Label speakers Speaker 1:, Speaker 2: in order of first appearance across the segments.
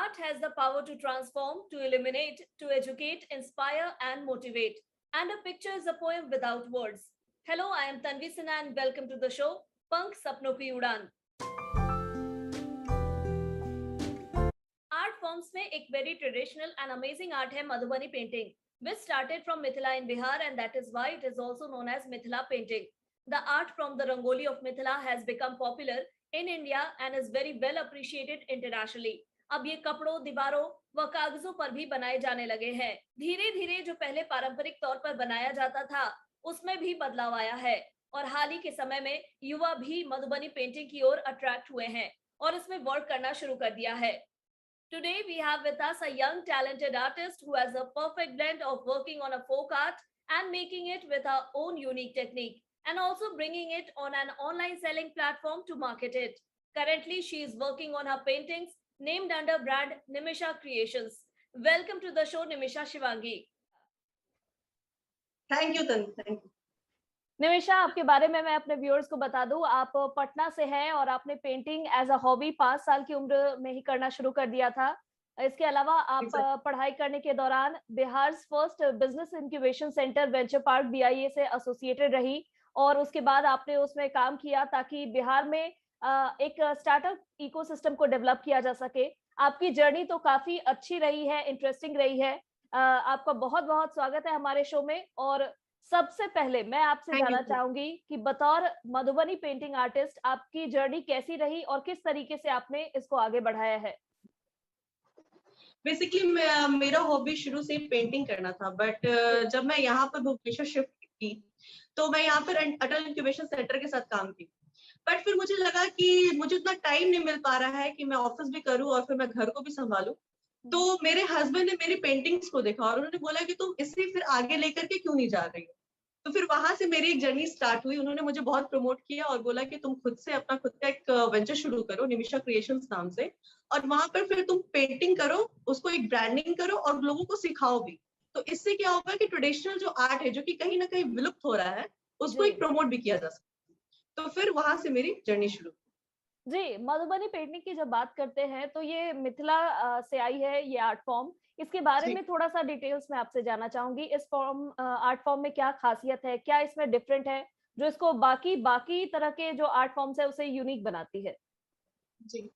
Speaker 1: Art has the power to transform, to illuminate, to educate, inspire, and motivate. And a picture is a poem without words. Hello, I am Tanvi Sinha and welcome to the show, Pank Sapno Ki Udan. Art forms में एक very traditional and amazing art है Madhubani painting, which started from Mithila in Bihar, and that is why it is also known as Mithila painting. The art from the Rangoli of Mithila has become popular in India and is very well appreciated internationally. अब ये कपड़ों, दीवारों व कागजों पर भी बनाए जाने लगे हैं. धीरे धीरे जो पहले पारंपरिक तौर पर बनाया जाता था उसमें भी बदलाव आया है और हाल ही के समय में युवा भी मधुबनी पेंटिंग की ओर अट्रैक्ट हुए हैं और इसमें वर्क करना शुरू कर दिया है. Today we have with us a young talented artist who has a perfect blend of working on a folk art and making it with her own unique technique and also bringing it on an online selling platform to market it. Currently she is working on her paintings named under brand Nimisha Creations. Welcome to the show, Nimisha Shivangi.
Speaker 2: Thank you, Tan. Thank you.
Speaker 1: Nimisha, आपके बारे में मैं अपने viewers को बता दूं, आप पटना से हैं और आपने पेंटिंग एज अ हॉबी 5 साल की उम्र में ही करना शुरू कर दिया था. इसके अलावा आप पढ़ाई करने के दौरान Bihar first business incubation centre venture park BIA से एसोसिएटेड रही और उसके बाद आपने उसमें काम किया ताकि बिहार में एक स्टार्टअप इकोसिस्टम को डेवलप किया जा सके. आपकी जर्नी तो काफी अच्छी रही है, इंटरेस्टिंग रही है. आपका बहुत बहुत स्वागत है हमारे शो में. और सबसे पहले मैं आपसे जानना चाहूंगी कि बतौर मधुबनी पेंटिंग आर्टिस्ट आपकी जर्नी कैसी रही और किस तरीके से आपने इसको आगे बढ़ाया है.
Speaker 2: बेसिकली मेरा हॉबी शुरू से पेंटिंग करना था, बट जब मैं यहाँ पर भुवनेश्वर शिफ्ट की तो मैं यहाँ पर अटल इंक्यूबेशन सेंटर के साथ काम की. बट फिर मुझे लगा कि मुझे उतना टाइम नहीं मिल पा रहा है कि मैं ऑफिस भी करूँ और फिर मैं घर को भी संभालूं. तो मेरे हस्बैंड ने मेरी पेंटिंग्स को देखा और उन्होंने बोला कि तुम इसे फिर आगे लेकर के क्यों नहीं जा रही हो. तो फिर वहां से मेरी एक जर्नी स्टार्ट हुई. उन्होंने मुझे बहुत प्रमोट किया और बोला कि तुम खुद का एक वेंचर शुरू करो निमिशा क्रिएशंस नाम से, और वहां पर फिर तुम पेंटिंग करो, उसको एक ब्रांडिंग करो और लोगों को सिखाओ भी. तो इससे क्या होगा कि ट्रेडिशनल जो आर्ट है जो कि कहीं ना कहीं विलुप्त हो रहा है उसको एक प्रमोट भी किया जा सकता है. तो फिर वहां से मेरी जर्नी शुरू.
Speaker 1: जी, मधुबनी पेंटिंग की जब बात करते हैं तो ये मिथिला से आई है ये आर्ट फॉर्म. इसके बारे में थोड़ा सा डिटेल्स में आपसे जानना चाहूंगी. इस आर्ट फॉर्म में क्या खासियत है, क्या इसमें डिफरेंट है जो इसको बाकी तरह के जो आर्ट फॉर्म्स है उसे यूनिक बनाती है.
Speaker 2: जी,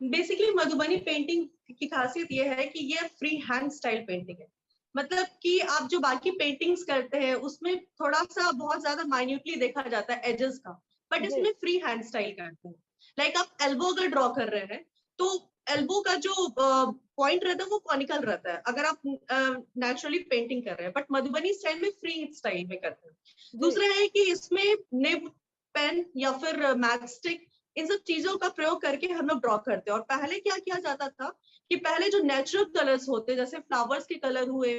Speaker 2: बेसिकली मधुबनी पेंटिंग की खासियत ये है कि ये फ्री हैंड स्टाइल पेंटिंग है. मतलब कि आप जो बाकी पेंटिंग्स करते हैं उसमें थोड़ा सा बहुत ज्यादा माइन्यूटली देखा जाता है एजेस का, बट इसमें फ्री हैंड स्टाइल करते हैं. लाइक आप एल्बो अगर ड्रॉ कर रहे हैं तो एल्बो का जो पॉइंट रहता है वो कॉनिकल रहता है अगर आप नेचुरली पेंटिंग कर रहे हैं, बट मधुबनी स्टाइल में फ्री स्टाइल में करते हैं. दूसरा है कि इसमें निब, पेन या फिर मैचस्टिक, इन सब चीजों का प्रयोग करके हम लोग ड्रॉ करते हैं. और पहले क्या किया जाता था कि पहले जो नेचुरल कलर्स होते जैसे फ्लावर्स के कलर हुए,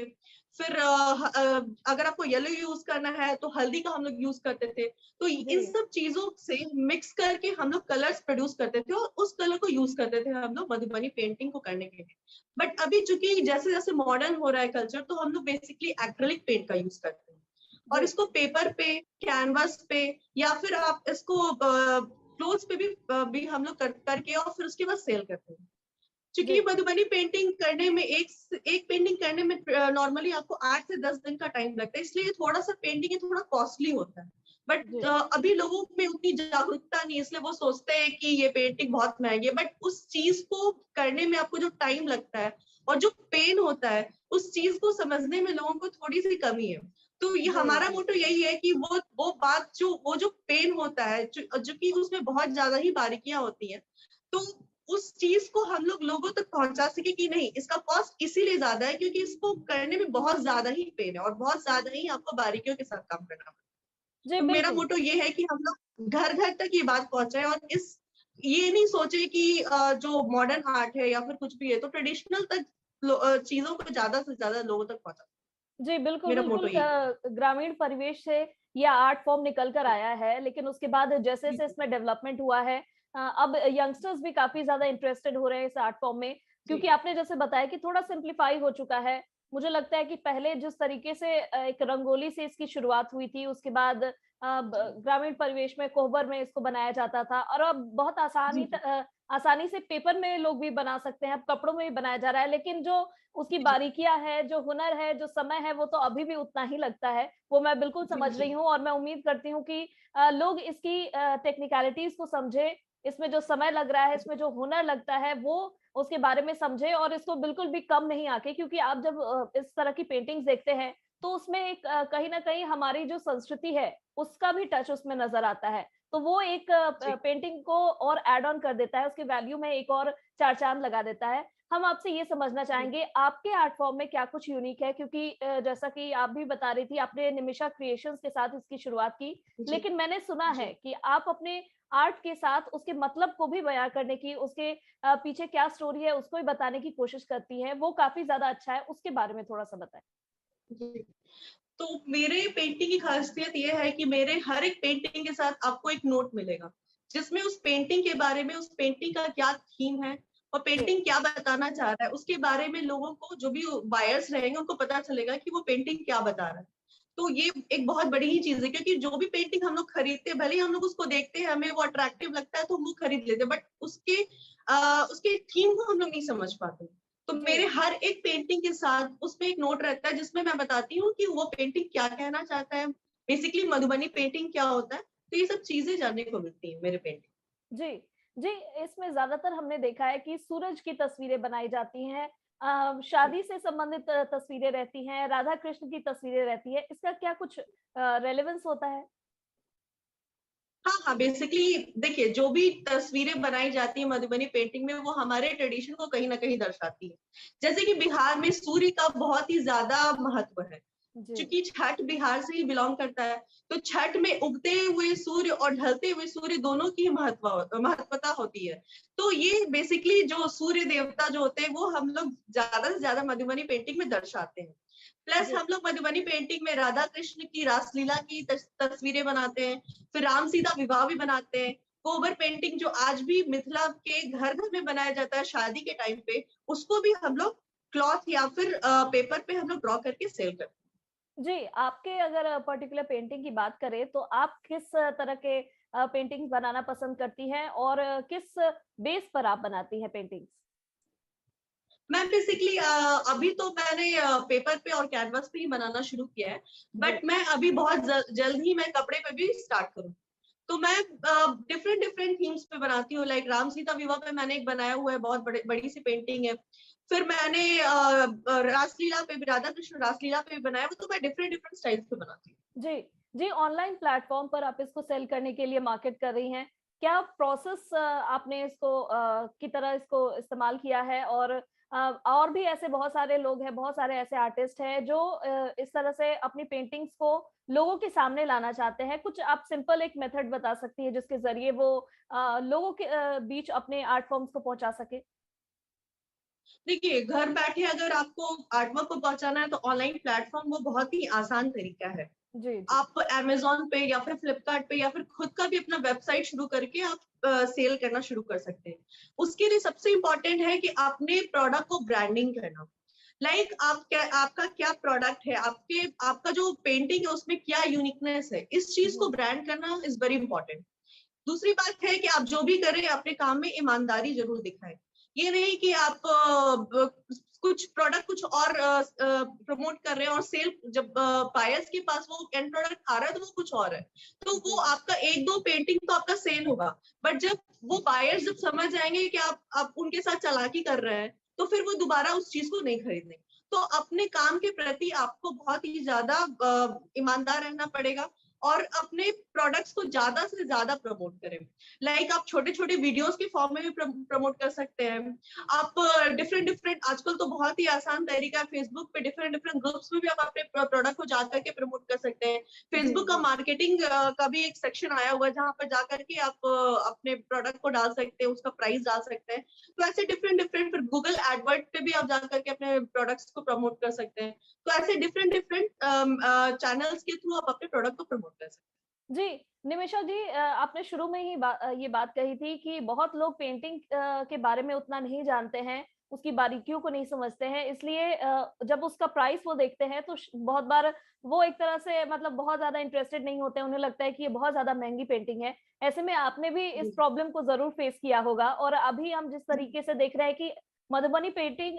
Speaker 2: फिर अगर आपको येलो यूज करना है तो हल्दी का हम लोग यूज करते थे. तो इन सब चीजों से मिक्स करके हम लोग कलर्स प्रोड्यूस करते थे और उस कलर को यूज करते थे हम लोग मधुबनी पेंटिंग को करने के लिए. बट अभी चूंकि जैसे जैसे मॉडर्न हो रहा है कल्चर, तो हम लोग बेसिकली एक्रेलिक पेंट का यूज करते हैं और इसको पेपर पे, कैनवस पे या फिर आप इसको क्लोथ्स पे भी हम लोग करके और फिर उसके बाद सेल करते हैं. क्योंकि मधुबनी पेंटिंग करने में एक पेंटिंग करने में नॉर्मली आपको 8 से 10 दिन का टाइम लगता है, इसलिए थोड़ा सा पेंटिंग थोड़ा कॉस्टली होता है. बट अभी लोगों में उतनी जागरूकता नहीं, इसलिए वो सोचते हैं कि ये पेंटिंग बहुत महंगी है. बट उस चीज को करने में आपको जो टाइम लगता है और जो पेन होता है उस चीज को समझने में लोगों को थोड़ी सी कमी है. तो ये हमारा मोटो यही है कि वो बात जो पेन होता है जो कि उसमें बहुत ज्यादा ही बारीकियां होती हैं, तो उस चीज को हम लोग लोगों तक पहुंचा सके कि नहीं इसका कॉस्ट इसीलिए ज्यादा है क्योंकि इसको करने में बहुत ज्यादा ही पेन है और बहुत ज्यादा ही आपको बारीकियों के साथ काम करना पड़ता है. तो मेरा मोटो ये है कि हम लोग घर घर तक ये बात पहुंचाए और ये नहीं सोचे कि जो मॉडर्न आर्ट है या फिर कुछ भी है तो ट्रेडिशनल तक चीजों को ज्यादा से ज्यादा लोगों तक पहुंचा.
Speaker 1: जी बिल्कुल. ग्रामीण परिवेश से यह आर्ट फॉर्म निकल कर आया है, लेकिन उसके बाद जैसे जैसे इसमें डेवलपमेंट हुआ है अब यंगस्टर्स भी काफी ज्यादा इंटरेस्टेड हो रहे हैं इस आर्ट फॉर्म में, क्योंकि आपने जैसे बताया कि थोड़ा सिंप्लीफाई हो चुका है. मुझे लगता है कि पहले जिस तरीके से एक रंगोली से इसकी शुरुआत हुई थी, उसके बाद ग्रामीण परिवेश में कोहबर में इसको बनाया जाता था और अब बहुत आसानी से पेपर में लोग भी बना सकते हैं, अब कपड़ों में भी बनाया जा रहा है, लेकिन जो उसकी
Speaker 2: जी,
Speaker 1: बारीकियाँ है, जो हुनर है, जो समय है, वो तो अभी भी उतना ही लगता है। वो मैं बिल्कुल
Speaker 2: जी,
Speaker 1: समझ
Speaker 2: जी,
Speaker 1: रही हूँ और मैं उम्मीद करती हूँ कि लोग इसकी टेक्निकैलिटीज़ को समझें, इसमें जो समय लग रहा है,
Speaker 2: जी,
Speaker 1: इसमें जो हुनर लगता है, वो उसके बारे में समझें और इसको बिल्कुल भी कम नहीं आंके, क्योंकि आप जब इस तरह की पेंटिंग्स देखते हैं, तो उसमें एक कहीं न कहीं हमारी जो संस्कृति है, उसका भी टच उसमें नज़र आता है। तो वो एक
Speaker 2: जी,
Speaker 1: पेंटिंग को और ऐड ऑन कर देता है, उसकी वैल्यू में एक और 4 चाँद लगा देता है। हम आपसे ये समझना
Speaker 2: जी,
Speaker 1: चाहेंगे, आपके आर्ट फॉर्म में क्या कुछ यूनिक है? क्योंकि जैसा कि आप भी बता रही थी, आपने निमिषा क्रिएशंस के साथ इसकी शुरुआत की,
Speaker 2: जी,
Speaker 1: लेकिन मैंने सुना
Speaker 2: जी।
Speaker 1: है कि आप अपने आर्ट के साथ उसके मतलब को भी बयाँ करने की, उसके पीछे क्या स्टोरी है, उसको भी बताने की कोशिश करती हैं, वो काफ़ी ज़्यादा अच्छा है, उसके बारे में थोड़ा-सा बताएँ?
Speaker 2: जी। तो मेरे पेंटिंग की खासियत ये है कि मेरे हर एक पेंटिंग के साथ आपको एक नोट मिलेगा, जिसमें उस पेंटिंग के बारे में, उस पेंटिंग का क्या थीम है और
Speaker 1: जी,
Speaker 2: पेंटिंग क्या बताना चाह रहा है, उसके बारे में लोगों को, जो भी बायर्स रहेंगे, उनको पता चलेगा कि वो पेंटिंग क्या बता रहा है। तो ये एक बहुत बड़ी ही चीज़ है, क्योंकि जो भी पेंटिंग हम लोग खरीदते हैं, भले ही हम लोग उसको देखते हैं, हमें वो अट्रैक्टिव लगता है तो हम वो खरीद लेते हैं, बट उसके थीम को हम लोग नहीं समझ पाते। तो
Speaker 1: जी।
Speaker 2: मेरे हर एक पेंटिंग के साथ उसमें एक नोट रहता है, जिसमें मैं बताती हूँ कि वो पेंटिंग क्या कहना चाहता है, बेसिकली मधुबनी पेंटिंग क्या होता है, तो ये सब चीज़ें जानने को मिलती हैं मेरे पेंटिंग।
Speaker 1: जी, जी, इसमें ज़्यादातर हमने देखा है कि सूरज की तस्वीरें बनाई जाती हैं, शादी से संबंधित तस्वीरें रहती हैं, राधा कृष्ण की तस्वीरें रहती हैं, इसका क्या कुछ रेलेवेंस होता है?
Speaker 2: हाँ, हाँ, बेसिकली देखिए, जो भी तस्वीरें बनाई जाती हैं मधुबनी पेंटिंग में, वो हमारे ट्रेडिशन को कहीं न कहीं दर्शाती है। जैसे कि बिहार में सूर्य का बहुत ही ज़्यादा महत्व है।
Speaker 1: जी,
Speaker 2: चूँकि छठ बिहार से ही बिलॉन्ग करता है, तो छठ में उगते हुए सूर्य और ढलते हुए सूर्य दोनों की महत्वता होती है। तो ये बेसिकली जो सूर्य देवता जो होते हैं, वो हम लोग ज़्यादा से ज़्यादा मधुबनी पेंटिंग में दर्शाते हैं। प्लस
Speaker 1: जी,
Speaker 2: हम लोग मधुबनी पेंटिंग में राधा कृष्ण की रासलीला की तस्वीरें बनाते हैं, फिर राम-सीता विवाह भी बनाते हैं। कोबर पेंटिंग जो आज भी मिथिला के घर-घर में बनाया जाता है शादी के टाइम पे, उसको भी हम लोग क्लॉथ या फिर पेपर पे हम लोग ड्रॉ करके सेल करते हैं।
Speaker 1: जी, आपके अगर पर्टिकुलर पेंटिंग की बात करें, तो आप किस तरह के पेंटिंग्स बनाना पसंद करती हैं और किस बेस पर आप बनाती हैं पेंटिंग्स?
Speaker 2: मैं बेसिकली अभी तो मैंने पेपर पे और कैनवास पे ही बनाना शुरू किया है,
Speaker 1: जी,
Speaker 2: बट मैं अभी बहुत जल्द ही मैं कपड़े पे भी स्टार्ट करूँ। तो मैं डिफरेंट डिफरेंट थीम्स पे बनाती हूँ, लाइक राम सीता विवाह पे मैंने एक बनाया हुआ है, बहुत बड़ी सी पेंटिंग है। फिर मैंने रासलीला पे भी, राधा कृष्ण रासलीला पे भी बनाया, वो तो मैं डिफरेंट डिफरेंट स्टाइल्स पे बनाती हूँ।
Speaker 1: जी, जी, ऑनलाइन प्लेटफ़ॉर्म पर आप इसको सेल करने के लिए मार्केट कर रही हैं। क्या प्रोसेस आपने इसको की तरह इसको इस्तेमाल किया है? और भी ऐसे बहुत सारे लोग हैं, बहुत सारे ऐसे आर्टिस्ट हैं जो इस तरह से अपनी पेंटिंग्स को लोगों के सामने लाना चाहते हैं। कुछ आप सिंपल एक मेथड बता सकती हैं जिसके ज़रिए वो लोगों के बीच अपने आर्ट फॉर्म्स को पहुँचा सकें?
Speaker 2: देखिए, घर बैठे अगर आपको आर्ट वर्क को पहुंचाना है, तो ऑनलाइन प्लेटफॉर्म वो बहुत ही आसान तरीका है।
Speaker 1: जी, जी।
Speaker 2: आप अमेज़न पे या फिर फ्लिपकार्ट पे या फिर खुद का भी अपना वेबसाइट शुरू करके आप सेल करना शुरू कर सकते हैं। उसके लिए सबसे इम्पोर्टेंट है कि अपने प्रोडक्ट को ब्रांडिंग करना। लाइक आपका क्या प्रोडक्ट है, आपका जो पेंटिंग है उसमें क्या यूनिकनेस है, इस चीज को
Speaker 1: जी,
Speaker 2: ब्रांड करना इज वेरी इंपॉर्टेंट। दूसरी बात है कि आप जो भी करें अपने काम में ईमानदारी ज़रूर दिखाएँ। ये नहीं कि आप कुछ प्रोडक्ट कुछ और प्रमोट कर रहे हैं और सेल जब बायर्स के पास वो एंड प्रोडक्ट आ रहा है तो वो कुछ और है। तो वो
Speaker 1: जी।
Speaker 2: आपका 1-2 पेंटिंग तो आपका सेल होगा, बट जब वो बायर्स जब समझ जाएँगे कि आप उनके साथ चालाकी कर रहे हैं, तो फिर वो दोबारा उस चीज़ को नहीं खरीदेंगे। तो अपने काम के प्रति आपको बहुत ही ज़्यादा ईमानदार रहना पड़ेगा और अपने प्रोडक्ट्स को ज़्यादा से ज़्यादा प्रमोट करें। लाइक आप छोटे-छोटे वीडियोज़ के फॉर्म में भी प्रमोट कर सकते हैं। आप डिफरेंट डिफरेंट आजकल तो बहुत ही आसान तरीका है, फेसबुक पे डिफरेंट डिफरेंट ग्रुप्स में भी आप अपने प्रोडक्ट को जाकर के प्रमोट कर सकते हैं।
Speaker 1: जी,
Speaker 2: फेसबुक का
Speaker 1: जी।
Speaker 2: मार्केटिंग का भी एक सेक्शन आया हुआ है, जहाँ पर जाकर के आप अपने प्रोडक्ट को डाल सकते हैं, उसका प्राइस डाल सकते हैं। तो ऐसे डिफरेंट डिफरेंट, फिर गूगल एडवर्ड पे भी आप जाकर के अपने प्रोडक्ट्स को प्रमोट कर सकते हैं। तो ऐसे डिफरेंट डिफरेंट चैनल्स के थ्रू आप अपने प्रोडक्ट को प्रमोट कर सकते हैं।
Speaker 1: जी, निमिषा जी, आपने शुरू में ही ये बात कही थी कि बहुत लोग पेंटिंग के बारे में उतना नहीं जानते हैं उसकी बारीकियों को नहीं समझते हैं, इसलिए जब उसका प्राइस वो देखते हैं तो बहुत बार वो एक तरह से मतलब बहुत ज्यादा इंटरेस्टेड नहीं होते हैं, उन्हें लगता है कि ये बहुत ज्यादा महंगी पेंटिंग है। ऐसे में आपने भी इस
Speaker 2: जी
Speaker 1: प्रॉब्लम को जरूर फेस किया होगा, और अभी हम जिस
Speaker 2: जी
Speaker 1: तरीके से देख रहे हैं कि मधुबनी पेंटिंग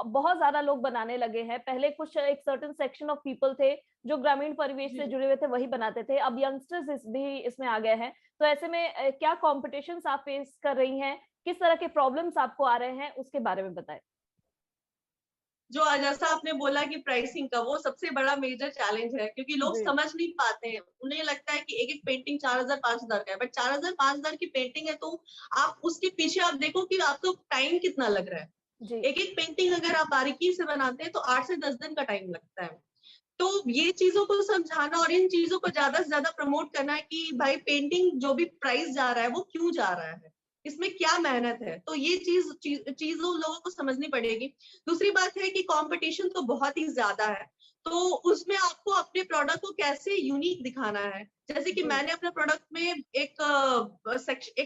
Speaker 1: बहुत ज्यादा लोग बनाने लगे हैं। पहले कुछ एक सर्टेन सेक्शन ऑफ पीपल थे जो ग्रामीण परिवेश से
Speaker 2: जी।
Speaker 1: जुड़े हुए थे, वही बनाते थे। अब यंगस्टर्स भी इसमें आ गए हैं। तो ऐसे में क्या कॉम्पिटिशन्स आप फेस कर रही हैं? किस तरह के प्रॉब्लम्स आपको आ रहे हैं? उसके बारे में बताएं।
Speaker 2: जो जैसा आपने बोला कि प्राइसिंग का वो सबसे बड़ा मेजर चैलेंज है, क्योंकि लोग
Speaker 1: जी,
Speaker 2: समझ नहीं पाते हैं। उन्हें लगता है कि एक-एक पेंटिंग 4000 5000 का है, बट 4000 5000 की पेंटिंग है तो आप उसके पीछे आप देखो कि आपको टाइम कितना लग रहा है।
Speaker 1: जी,
Speaker 2: एक-एक पेंटिंग अगर आप बारीकी से बनाते हैं तो 8 से 10 दिन का टाइम लगता है। तो ये चीज़ों को समझाना और इन चीज़ों को ज़्यादा से ज़्यादा प्रमोट करना है कि भाई पेंटिंग जो भी प्राइस जा रहा है वो क्यों जा रहा है? इसमें क्या मेहनत है? तो ये चीज़ों लोगों को समझनी पड़ेगी। दूसरी बात है कि कॉम्पिटिशन तो बहुत ही ज़्यादा है, तो उसमें आपको अपने प्रोडक्ट को कैसे यूनिक दिखाना है। जैसे कि
Speaker 1: जी,
Speaker 2: मैंने अपने प्रोडक्ट में एक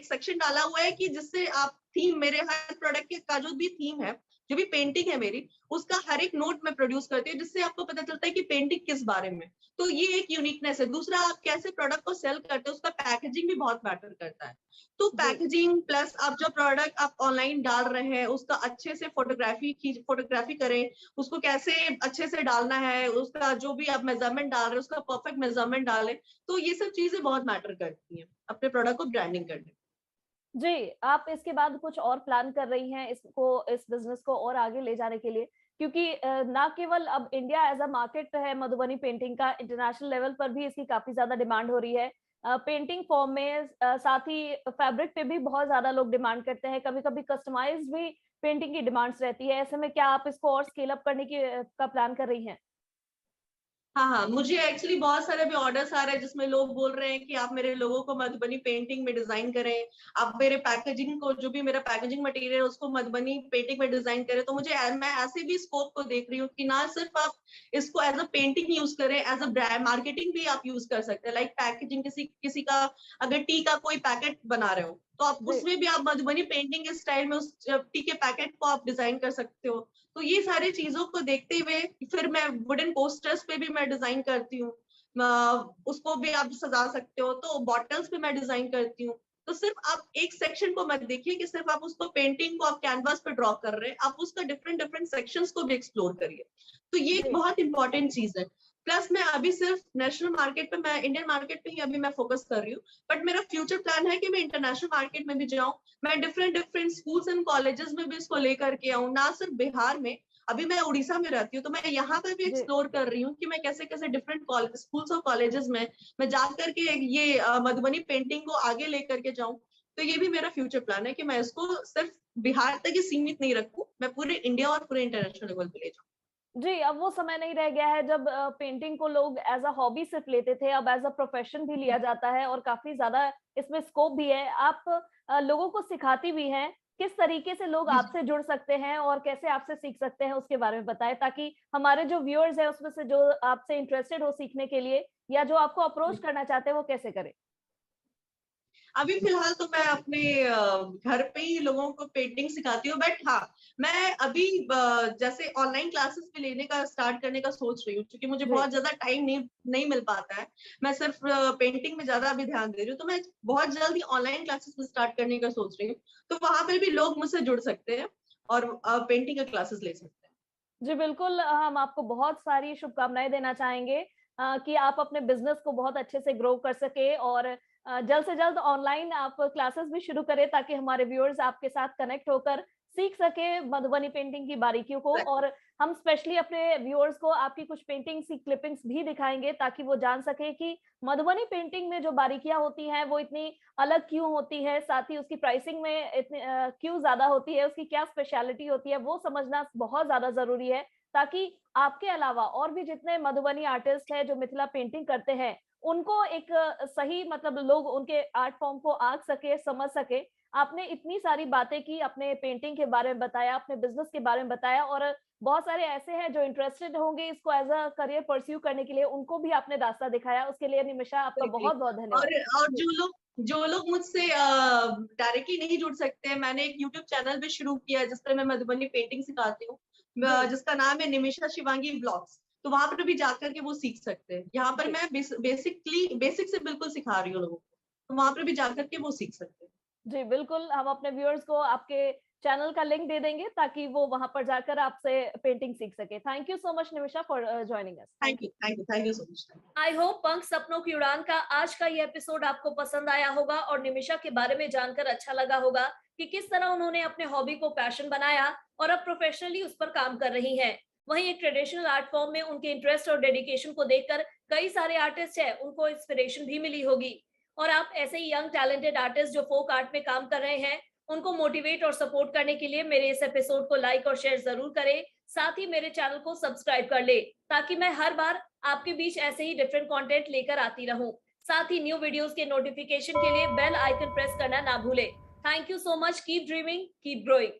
Speaker 2: सेक्शन डाला हुआ है कि जिससे आप थीम मेरे हर प्रोडक्ट के का जो भी थीम है, जो भी पेंटिंग है मेरी, उसका हर एक नोट मैं प्रोड्यूस करती हूँ, जिससे आपको पता चलता है कि पेंटिंग किस बारे में। तो ये एक यूनिकनेस है। दूसरा, आप कैसे प्रोडक्ट को सेल करते हो, उसका पैकेजिंग भी बहुत मैटर करता है। तो
Speaker 1: जी,
Speaker 2: पैकेजिंग प्लस आप जो प्रोडक्ट आप ऑनलाइन डाल रहे हैं, उसका अच्छे से फोटोग्राफी करें, उसको कैसे अच्छे से डालना है, उसका जो भी आप मेजरमेंट डाल रहे हैं, उसका परफेक्ट मेजरमेंट डालें। तो ये सब चीजें बहुत मैटर करती हैं अपने प्रोडक्ट को ब्रांडिंग करने में।
Speaker 1: जी। आप इसके बाद कुछ और प्लान कर रही हैं इस बिज़नेस को और आगे ले जाने के लिए? क्योंकि ना केवल अब इंडिया एज़ अ मार्केट है मधुबनी पेंटिंग का, इंटरनेशनल लेवल पर भी इसकी काफ़ी ज़्यादा डिमांड हो रही है। पेंटिंग फॉर्म में साथ ही फैब्रिक पे भी बहुत ज़्यादा लोग डिमांड करते हैं। कभी-कभी कस्टमाइज़्ड भी पेंटिंग की डिमांड्स रहती है। ऐसे में क्या आप इसको और स्केल अप करने की का प्लान कर रही हैं?
Speaker 2: हाँ, हाँ, मुझे एक्चुअली बहुत सारे अभी ऑर्डर्स आ रहे हैं जिसमें लोग बोल रहे हैं कि आप मेरे लोगो को मधुबनी पेंटिंग में डिजाइन करें, आप मेरे पैकेजिंग को जो भी मेरा पैकेजिंग मटेरियल है उसको मधुबनी पेंटिंग में डिजाइन करें। तो मैं ऐसे भी स्कोप को देख रही हूँ कि ना सिर्फ आप इसको एज़ अ पेंटिंग यूज़ करें, एज़ अ ब्रांड मार्केटिंग भी आप यूज़ कर सकते हैं। लाइक पैकेजिंग किसी किसी का अगर टी का कोई पैकेट बना रहे हो, तो आप
Speaker 1: जी,
Speaker 2: उसमें भी आप मधुबनी पेंटिंग के स्टाइल में उस टी के पैकेट को आप डिजाइन कर सकते हो। तो ये सारी चीज़ों को देखते हुए फिर मैं वुडन कोस्टर्स पे भी मैं डिज़ाइन करती हूँ। उसको भी आप सजा सकते हो, तो बॉटल्स पे मैं डिज़ाइन करती हूँ। तो सिर्फ आप एक सेक्शन को मत देखिए कि सिर्फ आप उसको पेंटिंग को आप कैनवास पे ड्रॉ कर रहे हैं, आप उसका डिफरेंट डिफरेंट सेक्शंस को भी एक्सप्लोर करिए। तो ये एक
Speaker 1: जी,
Speaker 2: बहुत इंपॉर्टेंट चीज़ है। प्लस मैं अभी सिर्फ नेशनल मार्केट पे मैं इंडियन मार्केट पे ही अभी मैं फोकस कर रही हूँ। बट मेरा फ्यूचर प्लान है कि मैं इंटरनेशनल मार्केट में भी जाऊँ, मैं different different schools and colleges में भी इसको लेकर के आऊँ, ना सिर्फ बिहार में। अभी मैं उड़ीसा में रहती हूँ, तो मैं यहाँ पर भी
Speaker 1: जी।
Speaker 2: एक्सप्लोर कर रही हूँ कि मैं कैसे-कैसे डिफरेंट स्कूल्स और कॉलेजेस में मैं जा कर के ये मधुबनी पेंटिंग को आगे लेकर के जाऊँ। तो ये भी मेरा फ्यूचर प्लान है कि मैं इसको सिर्फ बिहार तक ही सीमित नहीं रखूँ, मैं पूरे इंडिया और पूरे इंटरनेशनल लेवल पे ले जाऊँ।
Speaker 1: जी, अब वो समय नहीं रह गया है जब पेंटिंग को लोग एज़ अ हॉबी सिर्फ लेते थे, अब एज़ अ प्रोफ़ेशन भी लिया जाता है और काफ़ी ज़्यादा इसमें स्कोप भी है। आप लोगों को सिखाती भी हैं, किस तरीके से लोग
Speaker 2: जी, जी।
Speaker 1: आपसे जुड़ सकते हैं और कैसे आपसे सीख सकते हैं उसके बारे में बताएँ, ताकि हमारे जो व्यूअर्स हैं उसमें से जो आपसे इंटरेस्टेड हो सीखने के लिए या जो आपको अप्रोच करना चाहते हैं, वो कैसे करें?
Speaker 2: अभी फिलहाल तो मैं अपने घर पे ही लोगों को पेंटिंग सिखाती हूँ, बट हाँ, मैं अभी जैसे ऑनलाइन क्लासेस भी लेने का स्टार्ट करने का सोच रही हूँ, क्योंकि मुझे
Speaker 1: जी।
Speaker 2: बहुत ज़्यादा टाइम नहीं नहीं मिल पाता है। मैं सिर्फ पेंटिंग में ज़्यादा अभी ध्यान दे रही हूँ, तो मैं बहुत जल्द ही ऑनलाइन क्लासेस भी स्टार्ट करने का सोच रही हूँ। तो वहाँ पर भी लोग मुझसे जुड़ सकते हैं और पेंटिंग का क्लासेस ले सकते हैं।
Speaker 1: जी, बिल्कुल हम आपको बहुत सारी शुभकामनाएँ देना चाहेंगे कि आप अपने बिज़नेस को बहुत अच्छे से ग्रो कर सकें और जल्द से जल्द ऑनलाइन आप क्लासेस भी शुरू करें ताकि हमारे व्यूअर्स आपके साथ कनेक्ट होकर सीख सकें मधुबनी पेंटिंग की बारीकियों को,
Speaker 2: एग्ज़ैक्टली,
Speaker 1: और हम स्पेशली अपने व्यूअर्स को आपकी कुछ पेंटिंग्स की क्लिपिंग्स भी दिखाएँगे ताकि वो जान सकें कि मधुबनी पेंटिंग में जो बारीकियाँ होती हैं, वो इतनी अलग क्यों होती है, साथ ही उसकी प्राइसिंग में इतनी क्यों ज़्यादा होती है, उसकी क्या स्पेशलिटी होती है, वो समझना बहुत ज़्यादा ज़रूरी है। ताकि आपके अलावा और भी जितने मधुबनी आर्टिस्ट हैं जो मिथिला पेंटिंग करते हैं, उनको एक सही मतलब लोग उनके आर्ट फॉर्म को आँक सके, समझ सके। आपने इतनी सारी बातें की, अपने पेंटिंग के बारे में बताया, अपने बिज़नेस के बारे में बताया, और बहुत सारे ऐसे हैं जो इंटरेस्टेड होंगे इसको एज़ अ करियर परस्यू करने के लिए, उनको भी आपने रास्ता दिखाया। उसके लिए निमिषा आपका
Speaker 2: एग्ज़ैक्टली।
Speaker 1: बहुत-बहुत
Speaker 2: और
Speaker 1: धन्यवाद।
Speaker 2: और
Speaker 1: जी,
Speaker 2: जो लोग जो लोग मुझसे डायरेक्टली नहीं जुड़ सकते, मैंने एक यूट्यूब चैनल भी शुरू किया है जिस पर मैं मधुबनी पेंटिंग सिखाती हूँ,
Speaker 1: जी।
Speaker 2: जिसका नाम है निमिषा शिवांगी ब्लॉग्स। तो वहां पर भी जाकर के वो सीख सकते हैं। यहाँ पर
Speaker 1: जी।
Speaker 2: मैं बेसिक से बिल्कुल सिखा रही हूँ लोगों को, तो वहां पर भी जाकर के वो सीख सकते हैं।
Speaker 1: जी, बिल्कुल, हम अपने व्यूअर्स को आपके चैनल का लिंक दे देंगे ताकि वो वहाँ पर जाकर आपसे पेंटिंग सीख सके। Thank you so much Nimisha for joining us. Thank you.
Speaker 2: Thank you so much.
Speaker 1: I hope पंख सपनों की उड़ान का आज का ये एपिसोड आपको पसंद आया होगा और निमिषा के बारे में जानकर अच्छा लगा होगा कि किस तरह उन्होंने अपने हॉबी को पैशन बनाया और अब प्रोफेशनली उस पर काम कर रही हैं। वहीं एक ट्रेडिशनल आर्ट फॉर्म में उनके इंटरेस्ट और डेडिकेशन को देखकर कई सारे आर्टिस्ट हैं, उनको इंस्पिरेशन भी मिली होगी। और आप ऐसे ही यंग टैलेंटेड आर्टिस्ट जो फोक आर्ट में काम कर रहे हैं, उनको मोटिवेट और सपोर्ट करने के लिए मेरे इस एपिसोड को लाइक और शेयर जरूर करें। साथ ही मेरे चैनल को सब्सक्राइब कर ले ताकि मैं हर बार आपके बीच ऐसे ही डिफरेंट कंटेंट लेकर आती रहूं। साथ ही न्यू वीडियोस के नोटिफिकेशन के लिए बेल आइकन प्रेस करना ना भूले। Thank you so much. Keep dreaming, keep growing.